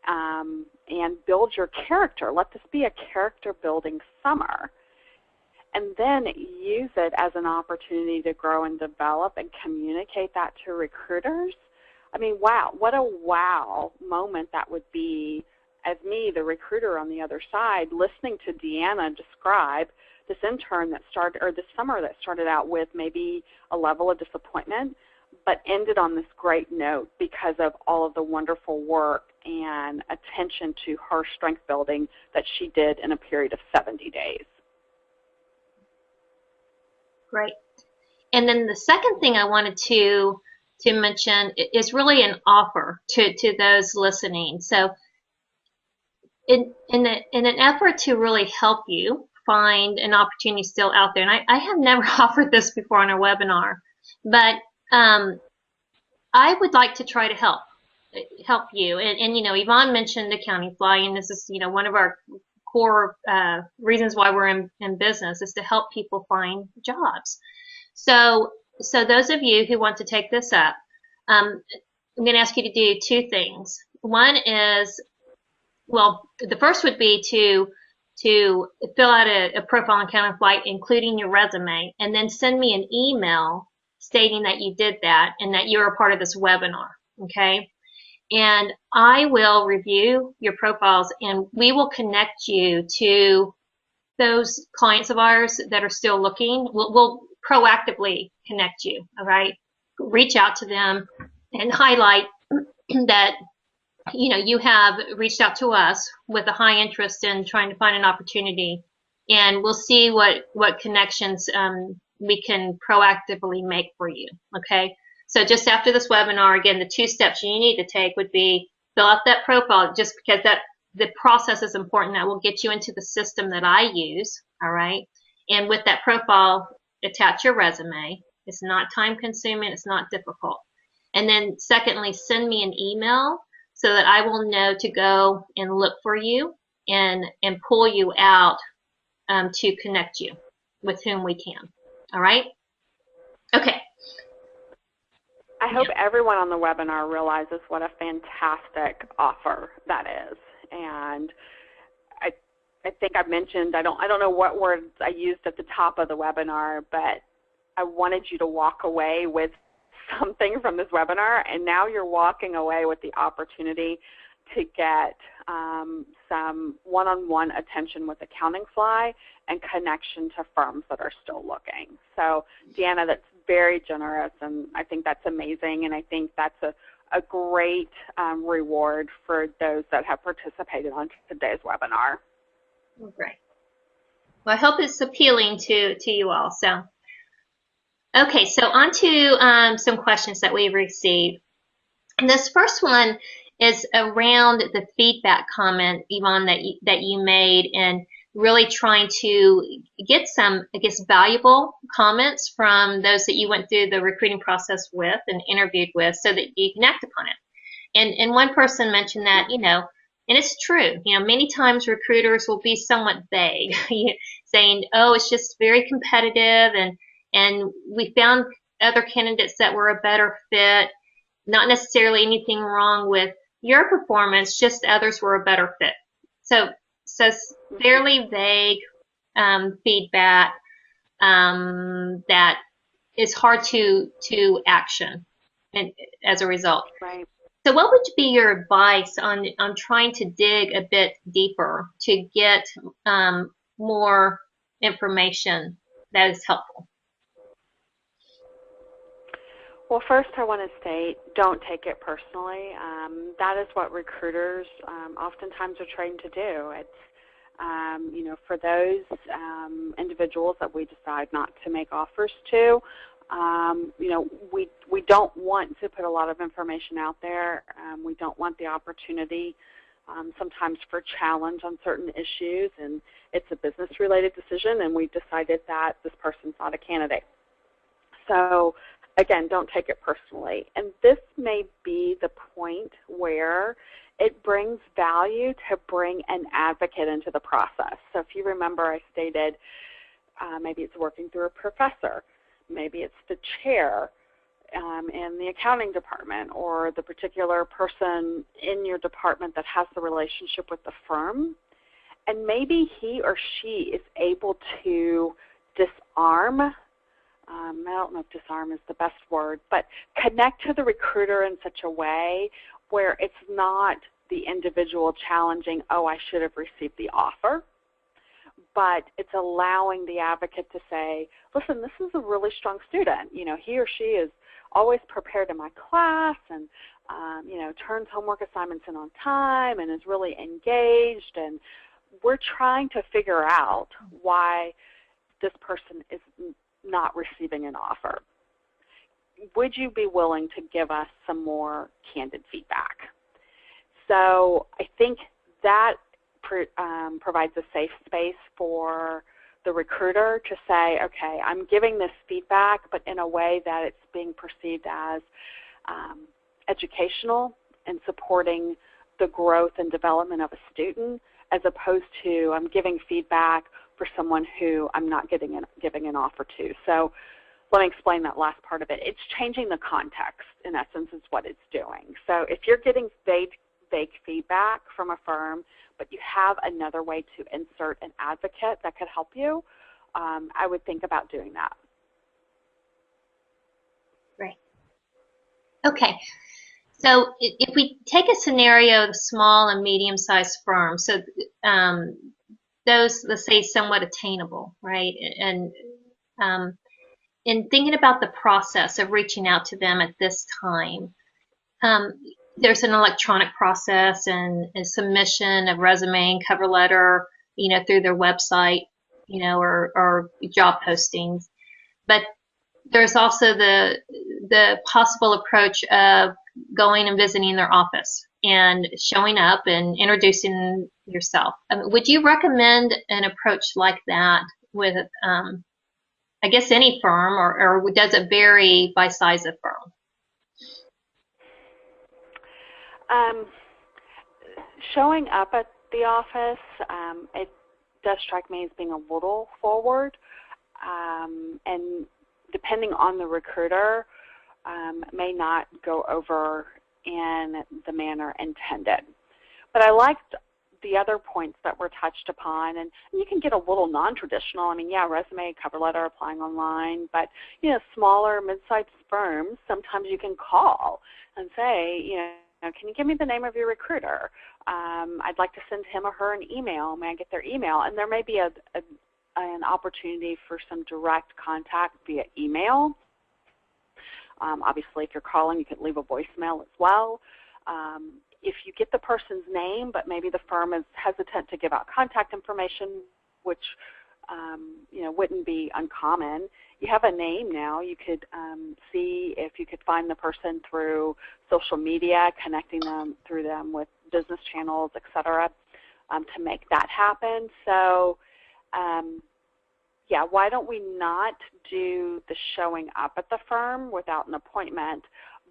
and build your character, let this be a character building summer, and then use it as an opportunity to grow and develop and communicate that to recruiters. I mean, wow, what a wow moment that would be as me, the recruiter on the other side, listening to Deanna describe this intern that started, or this summer that started out with maybe a level of disappointment, but ended on this great note because of all of the wonderful work and attention to her strength building that she did in a period of 70 days. Great. And then the second thing I wanted to mention is really an offer to those listening. So in an effort to really help you find an opportunity still out there, and I have never offered this before on a webinar, but I would like to try to help you. And you know, Yvonne mentioned accounting flying. This is, you know, one of our core reasons why we're in business is to help people find jobs. So those of you who want to take this up, I'm going to ask you to do two things. One is, well, the first would be to fill out a profile on Accounting Flight, including your resume, and then send me an email stating that you did that and that you're a part of this webinar, okay? And I will review your profiles, and we will connect you to those clients of ours that are still looking. We'll proactively connect you, all right? Reach out to them and highlight that, you know, you have reached out to us with a high interest in trying to find an opportunity, and we'll see what connections we can proactively make for you, okay? So just after this webinar, again, the two steps you need to take would be fill out that profile, just because the process is important. That will get you into the system that I use, all right? And with that profile, attach your resume. It's not time consuming, it's not difficult. And then secondly, send me an email so that I will know to go and look for you and pull you out to connect you with whom we can. All right? Okay. I hope everyone on the webinar realizes what a fantastic offer that is. And I think I mentioned, I don't know what words I used at the top of the webinar, but I wanted you to walk away with something from this webinar, and now you're walking away with the opportunity to get some one-on-one attention with Accounting Fly and connection to firms that are still looking. So Deanna, that's very generous, and I think that's amazing, and I think that's a great reward for those that have participated on today's webinar. Great. Well, I hope it's appealing to you all. So, okay, so on to some questions that we've received. And this first one is around the feedback comment, Yvonne, that you made, and really trying to get some, I guess, valuable comments from those that you went through the recruiting process with and interviewed with, so that you can act upon it. And one person mentioned that, you know, and it's true, you know, many times recruiters will be somewhat vague, saying, oh, it's just very competitive, and we found other candidates that were a better fit, not necessarily anything wrong with your performance, just others were a better fit. So fairly vague feedback that is hard to action and as a result. Right. So what would be your advice on trying to dig a bit deeper to get more information that is helpful? Well, first I want to state, don't take it personally. That is what recruiters oftentimes are trained to do. It's, for those individuals that we decide not to make offers to, we don't want to put a lot of information out there. We don't want the opportunity sometimes for challenge on certain issues, and it's a business-related decision, and we decided that this person's not a candidate. So, again, don't take it personally. And this may be the point where it brings value to bring an advocate into the process. So if you remember, I stated maybe it's working through a professor, maybe it's the chair in the accounting department, or the particular person in your department that has the relationship with the firm. And maybe he or she is able to disarm, I don't know if disarm is the best word, but connect to the recruiter in such a way where it's not the individual challenging, oh, I should have received the offer, but it's allowing the advocate to say, listen, this is a really strong student. He or she is always prepared in my class and, turns homework assignments in on time and is really engaged, and we're trying to figure out why this person is not receiving an offer. Would you be willing to give us some more candid feedback? So I think that provides a safe space for the recruiter to say, okay, I'm giving this feedback, but in a way that it's being perceived as educational and supporting the growth and development of a student, as opposed to I'm giving feedback for someone who I'm not giving an offer to. So let me explain that last part of it. It's changing the context, in essence, is what it's doing. So if you're getting vague feedback from a firm, but you have another way to insert an advocate that could help you, I would think about doing that. Right. Okay. So if we take a scenario of small and medium-sized firms, so those, let's say, somewhat attainable, right? And in thinking about the process of reaching out to them at this time, there's an electronic process and a submission of resume and cover letter, through their website, or job postings. But there's also the possible approach of going and visiting their office and showing up and introducing yourself. Would you recommend an approach like that with, I guess, any firm, or does it vary by size of firm? Showing up at the office, it does strike me as being a little forward, and depending on the recruiter, may not go over in the manner intended. But I liked the other points that were touched upon, and you can get a little non-traditional. I mean, yeah, resume, cover letter, applying online, but, smaller, mid-sized firms, sometimes you can call and say, can you give me the name of your recruiter? I'd like to send him or her an email. May I get their email? And there may be an opportunity for some direct contact via email. Obviously, if you're calling, you could leave a voicemail as well. If you get the person's name, but maybe the firm is hesitant to give out contact information, which wouldn't be uncommon. You have a name now. You could see if you could find the person through social media, connecting them through them with business channels, et cetera, to make that happen. So, yeah, why don't we not do the showing up at the firm without an appointment,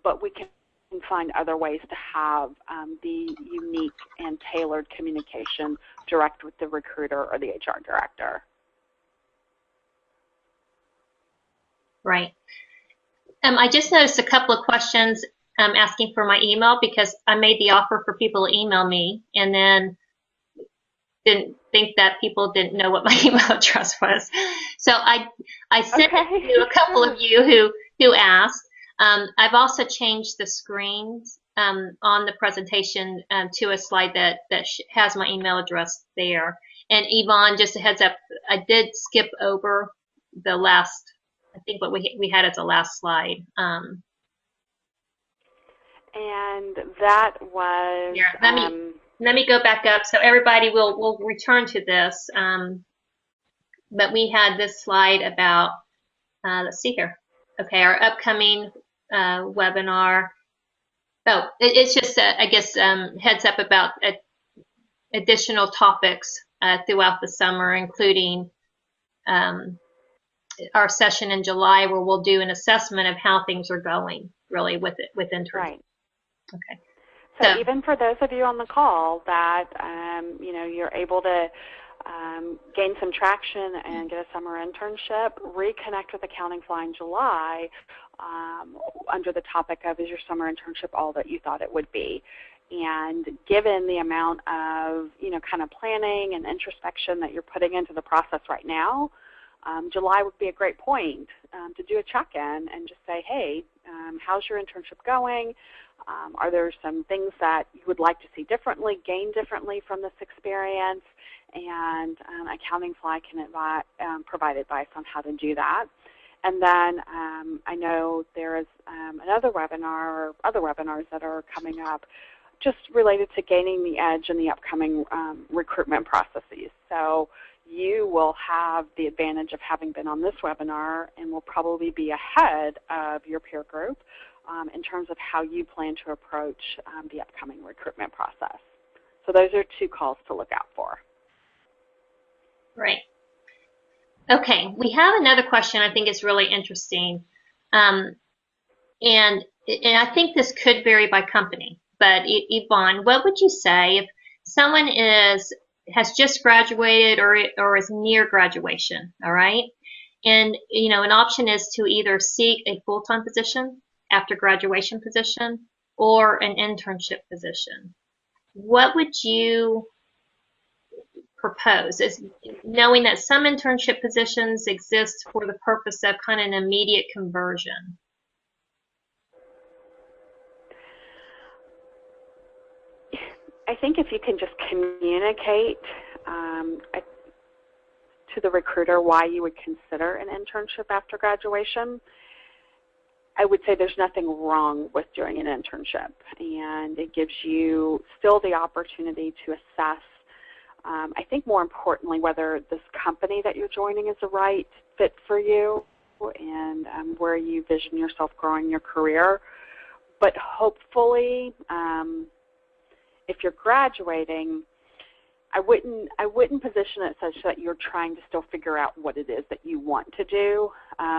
but we can find other ways to have the unique and tailored communication direct with the recruiter or the HR director. Right. I just noticed a couple of questions asking for my email, because I made the offer for people to email me and then didn't think that people didn't know what my email address was. So I sent it to a couple of you who asked. I've also changed the screens on the presentation to a slide that has my email address there. And Yvonne, just a heads up, I did skip over the last, I think what we had as the last slide. And that was... Here, let me go back up. So everybody will return to this. But we had this slide about, let's see here. Okay, our upcoming webinar. Oh, it's just, I guess, heads up about additional topics throughout the summer, including our session in July where we'll do an assessment of how things are going, really, with internships. Right. Okay. So even for those of you on the call that, you know, you're able to gain some traction and get a summer internship, reconnect with Accounting Fly in July under the topic of, is your summer internship all that you thought it would be? And given the amount of, you know, kind of planning and introspection that you're putting into the process right now, July would be a great point to do a check-in and just say, hey, how's your internship going? Are there some things that you would like to see differently, gain differently from this experience? And Accounting Fly can provide advice on how to do that. And then I know there is another webinar or other webinars that are coming up just related to gaining the edge in the upcoming recruitment processes. So you will have the advantage of having been on this webinar and will probably be ahead of your peer group in terms of how you plan to approach the upcoming recruitment process. So those are two calls to look out for. Right. Okay, we have another question I think is really interesting. And I think this could vary by company. But Yvonne, what would you say if someone has just graduated or is near graduation, all right? And, you know, an option is to either seek a full-time position after graduation position or an internship position. What would you propose, is knowing that some internship positions exist for the purpose of kind of an immediate conversion? I think if you can just communicate to the recruiter why you would consider an internship after graduation, I would say there's nothing wrong with doing an internship, and it gives you still the opportunity to assess, I think more importantly, whether this company that you're joining is the right fit for you and where you vision yourself growing your career. But hopefully, if you're graduating, I wouldn't position it such that you're trying to still figure out what it is that you want to do.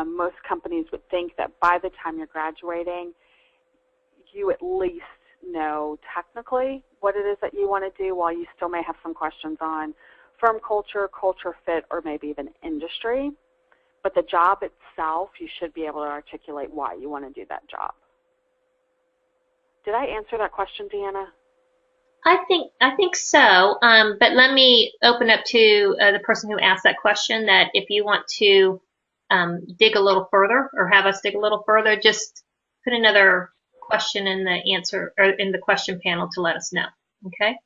Most companies would think that by the time you're graduating, you at least know technically what it is that you want to do, while you still may have some questions on firm culture, culture fit, or maybe even industry. But the job itself, you should be able to articulate why you want to do that job. Did I answer that question, Deanna? I think so, but let me open up to the person who asked that question, that if you want to dig a little further or have us dig a little further, just put another question in the answer or in the question panel to let us know. Okay?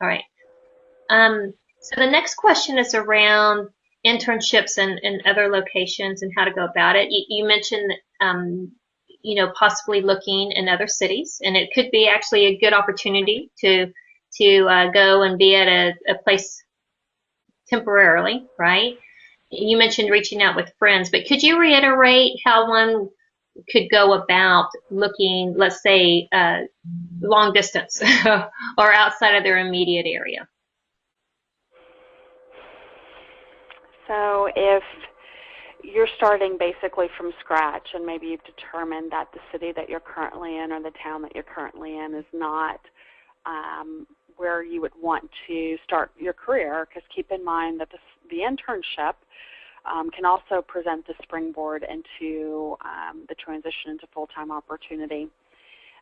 All right. So the next question is around internships in other locations and how to go about it. You mentioned you know, possibly looking in other cities, and it could be actually a good opportunity to go and be at a place temporarily, right? You mentioned reaching out with friends, but could you reiterate how one could go about looking, let's say, long distance or outside of their immediate area? So if you're starting basically from scratch, and maybe you've determined that the city that you're currently in or the town that you're currently in is not where you would want to start your career, because keep in mind that the internship can also present the springboard into the transition into full-time opportunity.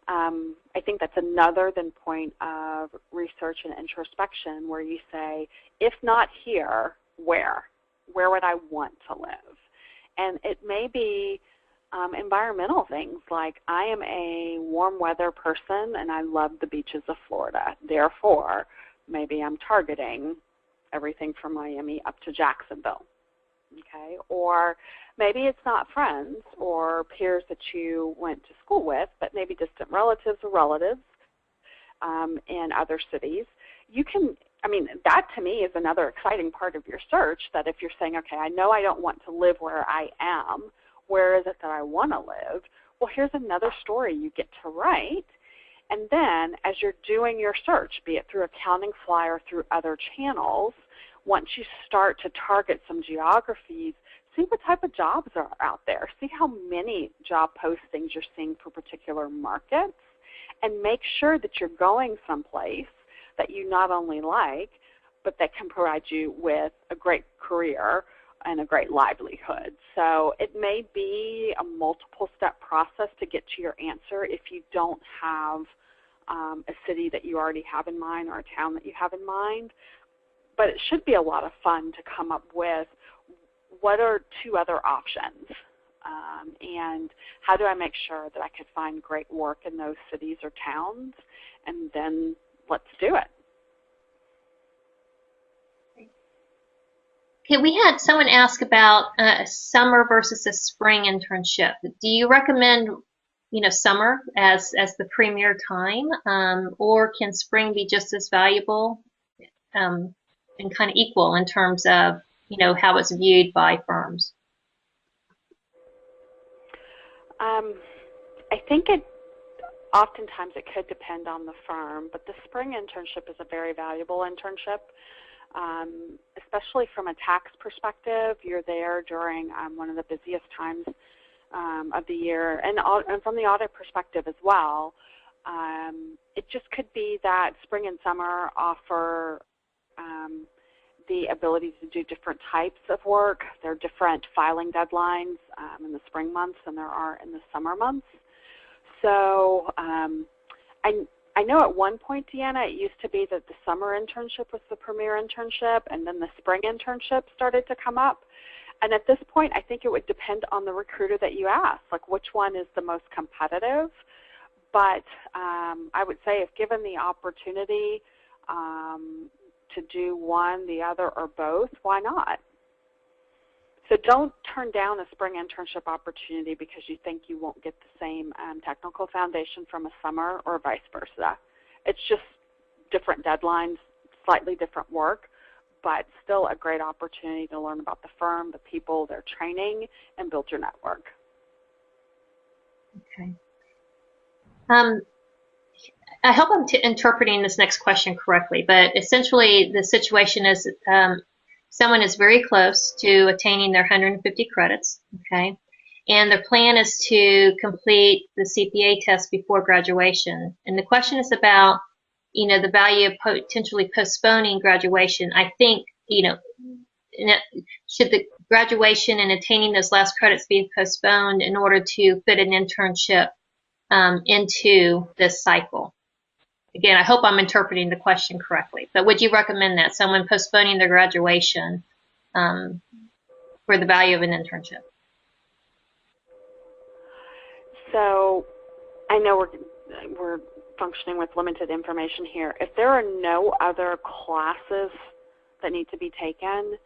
I think that's another point of research and introspection, where you say, if not here, where would I want to live? And it may be environmental things, like I am a warm weather person and I love the beaches of Florida. Therefore, maybe I'm targeting everything from Miami up to Jacksonville. Okay, or maybe it's not friends or peers that you went to school with, but maybe distant relatives or relatives in other cities. You can, I mean, that to me is another exciting part of your search, that if you're saying, okay, I know I don't want to live where I am, where is it that I want to live? Well, here's another story you get to write. And then as you're doing your search, be it through Accounting Fly or through other channels, once you start to target some geographies, see what type of jobs are out there. See how many job postings you're seeing for particular markets, and make sure that you're going someplace that you not only like, but that can provide you with a great career and a great livelihood. So it may be a multiple-step process to get to your answer if you don't have a city that you already have in mind or a town that you have in mind. But it should be a lot of fun to come up with what are two other options, and how do I make sure that I could find great work in those cities or towns, and then let's do it. Okay, we had someone ask about a summer versus a spring internship. Do you recommend, summer as the premier time, or can spring be just as valuable and kind of equal in terms of, how it's viewed by firms? I think oftentimes it could depend on the firm, but the spring internship is a very valuable internship, especially from a tax perspective. You're there during one of the busiest times of the year, and from the audit perspective as well. It just could be that spring and summer offer the ability to do different types of work. There are different filing deadlines in the spring months than there are in the summer months. So I know at one point, Deanna, it used to be that the summer internship was the premier internship, and then the spring internship started to come up. And at this point, I think it would depend on the recruiter that you ask, like which one is the most competitive. But I would say if given the opportunity to do one, the other, or both, why not? So don't turn down a spring internship opportunity because you think you won't get the same technical foundation from a summer, or vice versa. It's just different deadlines, slightly different work, but still a great opportunity to learn about the firm, the people, their training, and build your network. Okay. I hope I'm interpreting this next question correctly, but essentially the situation is someone is very close to attaining their 150 credits, okay, and their plan is to complete the CPA test before graduation. And the question is about, the value of potentially postponing graduation. I think, should the graduation and attaining those last credits be postponed in order to fit an internship into this cycle? Again, I hope I'm interpreting the question correctly, but would you recommend that, someone postponing their graduation for the value of an internship? So I know we're functioning with limited information here. If there are no other classes that need to be taken,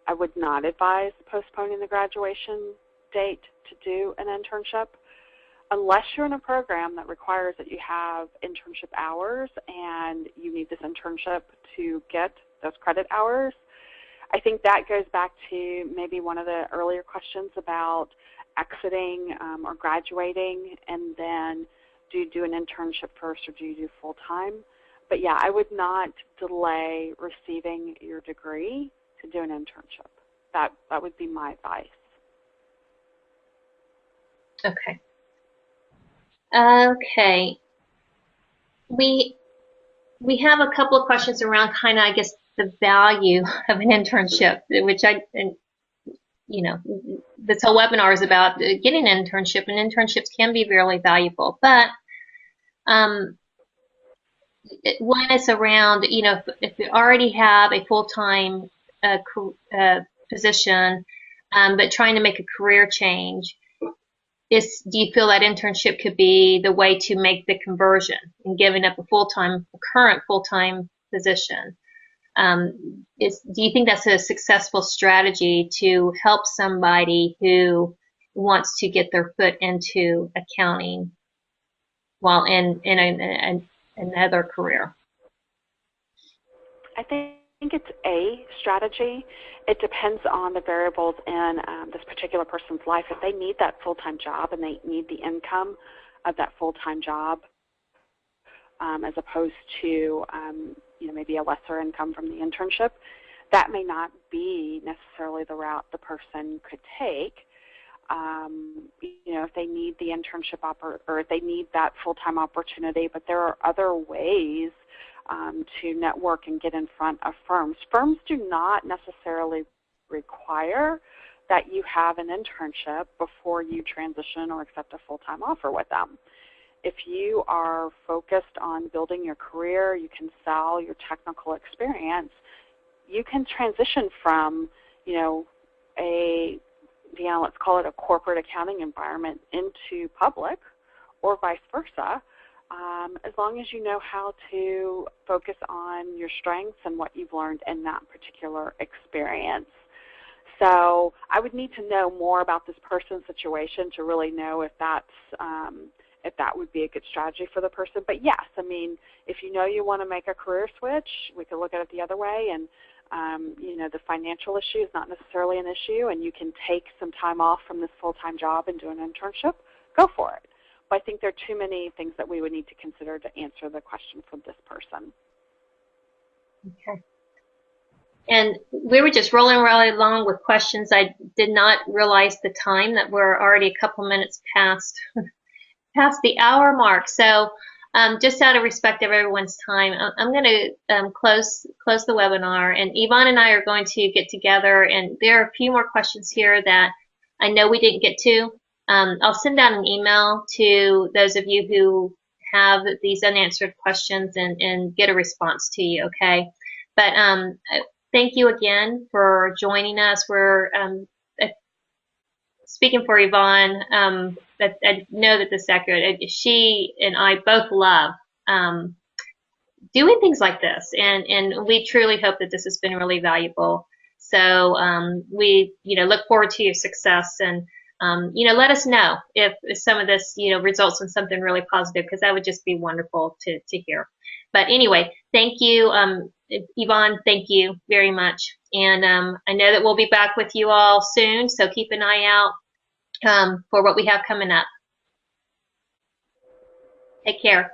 I would not advise postponing the graduation date to do an internship, unless you're in a program that requires that you have internship hours and you need this internship to get those credit hours. I think that goes back to maybe one of the earlier questions about exiting or graduating, and then do you do an internship first or do you do full-time? But yeah, I would not delay receiving your degree to do an internship. That would be my advice. Okay. Okay. We have a couple of questions around kind of, I guess, the value of an internship, which this whole webinar is about getting an internship, and internships can be really valuable. But one is around, if you already have a full-time position, but trying to make a career change, do you feel that internship could be the way to make the conversion and giving up a current full-time position? Do you think that's a successful strategy to help somebody who wants to get their foot into accounting while in another career? I think it's a strategy. It depends on the variables in this particular person's life. If they need that full-time job and they need the income of that full-time job, as opposed to maybe a lesser income from the internship, that may not be necessarily the route the person could take. If they need the internship or if they need that full-time opportunity, but there are other ways to network and get in front of firms. Firms do not necessarily require that you have an internship before you transition or accept a full-time offer with them. If you are focused on building your career, you can sell your technical experience, you can transition from, let's call it a corporate accounting environment into public or vice versa, as long as you know how to focus on your strengths and what you've learned in that particular experience. So I would need to know more about this person's situation to really know if that would be a good strategy for the person. But yes, if you know you want to make a career switch, we could look at it the other way, and the financial issue is not necessarily an issue, and you can take some time off from this full-time job and do an internship, go for it. But I think there are too many things that we would need to consider to answer the question for this person. Okay. And we were just rolling right along with questions. I did not realize the time, that we're already a couple minutes past the hour mark. So just out of respect of everyone's time, I'm going to close the webinar, and Yvonne and I are going to get together, and there are a few more questions here that I know we didn't get to. I'll send out an email to those of you who have these unanswered questions and get a response to you, okay? But thank you again for joining us. We're speaking for Yvonne, I know that this is accurate. She and I both love doing things like this, and we truly hope that this has been really valuable. So we look forward to your success, and let us know if some of this results in something really positive, because that would just be wonderful to hear. But anyway, thank you, Yvonne. Thank you very much, and I know that we'll be back with you all soon, so keep an eye out for what we have coming up. Take care.